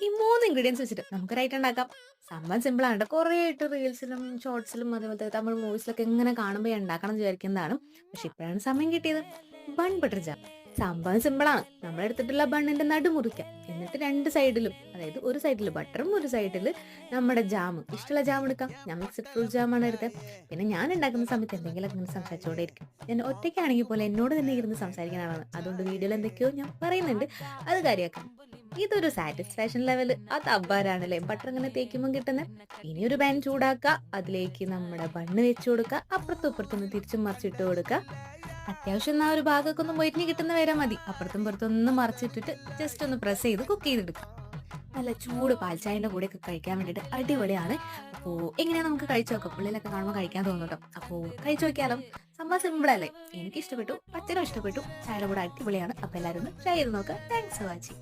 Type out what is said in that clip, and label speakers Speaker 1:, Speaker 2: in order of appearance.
Speaker 1: ഈ 3 ഇൻഗ്രീഡിയൻസ് വെച്ചിട്ട് നമുക്കൊരു ഐറ്റം ഉണ്ടാക്കാം. സംഭവം സിമ്പിളാണ് ട്ടോ. കുറേ ആയിട്ട് റീൽസിലും ഷോർട്സിലും അതേപോലത്തെ തമിഴ് മൂവീസിലൊക്കെ ഇങ്ങനെ കാണുമ്പോൾ ഉണ്ടാക്കണം എന്ന് വിചാരിക്കുന്നതാണ്. പക്ഷെ ഇപ്പോഴാണ് സമയം കിട്ടിയത്. Bun butter jam. സംഭവം സിമ്പിളാണ്. നമ്മളെടുത്തിട്ടുള്ള ബണ്ണിന്റെ നടു മുറിക്കാം. എന്നിട്ട് 2 സൈഡിലും അതായത് ഒരു സൈഡിൽ ബട്ടറും ഒരു സൈഡിൽ നമ്മുടെ ജാമും ഇഷ്ടമുള്ള ജാം എടുക്കാം. ഞാൻ മിക്സഡ് ഫ്രൂട്ട് ജാമാണ് എടുത്തത്. പിന്നെ ഞാൻ ഉണ്ടാക്കുന്ന സമയത്ത് എന്തെങ്കിലുമൊക്കെ ഇങ്ങനെ സംസാരിച്ചുകൊണ്ടേയിരിക്കും. ഞാൻ ഒറ്റയ്ക്കാണെങ്കിൽ പോലും എന്നോട് തന്നെ ഇരുന്ന് സംസാരിക്കാനാണ്. അതുകൊണ്ട് വീഡിയോയിൽ എന്തൊക്കെയോ ഞാൻ പറയുന്നുണ്ട്. അത് കാര്യമാക്കണം. ഇതൊരു സാറ്റിസ്ഫാക്ഷൻ ലെവൽ അത് അബ്ബാരാണല്ലേ ബട്ടർ ഇങ്ങനെ തേക്കുമ്പോൾ കിട്ടുന്നത്. ഇനി ഒരു പാൻ ചൂടാക്കുക, അതിലേക്ക് നമ്മുടെ ബണ്ണ് വെച്ച് കൊടുക്കുക, അപ്പുറത്തും ഇപ്പുറത്തും ഒന്ന് തിരിച്ചും മറിച്ചിട്ട് കൊടുക്കുക. അത്യാവശ്യം ആ ഒരു ഭാഗമൊക്കെ ഒന്ന് മൊരിഞ്ഞ് കിട്ടുന്ന വരെ മതി. അപ്പുറത്തും ഇപ്പുറത്തും ഒന്ന് മറിച്ചിട്ടിട്ട് ജസ്റ്റ് ഒന്ന് പ്രസ് ചെയ്ത് കുക്ക് ചെയ്തെടുക്കുക. നല്ല ചൂട് പാൽച്ചായന്റെ കൂടെയൊക്കെ കഴിക്കാൻ വേണ്ടിയിട്ട് അടിപൊളിയാണ്. അപ്പോൾ എങ്ങനെയാ നമുക്ക് കഴിച്ചു നോക്കാം. ഉള്ളിലൊക്കെ കാണുമ്പോൾ കഴിക്കാൻ തോന്നും ട്ടോ. അപ്പോൾ കഴിച്ചു നോക്കിയാലോ. സംഭവം സിമ്പിൾ അല്ലേ? എനിക്ക് ഇഷ്ടപ്പെട്ടു, അച്ഛനും ഇഷ്ടപ്പെട്ടു. ചായയുടെ കൂടെ അടിപൊളിയാണ്. അപ്പോൾ എല്ലാവരും ഒന്ന് ട്രൈ ചെയ്ത് നോക്കുക. Thanks for watching.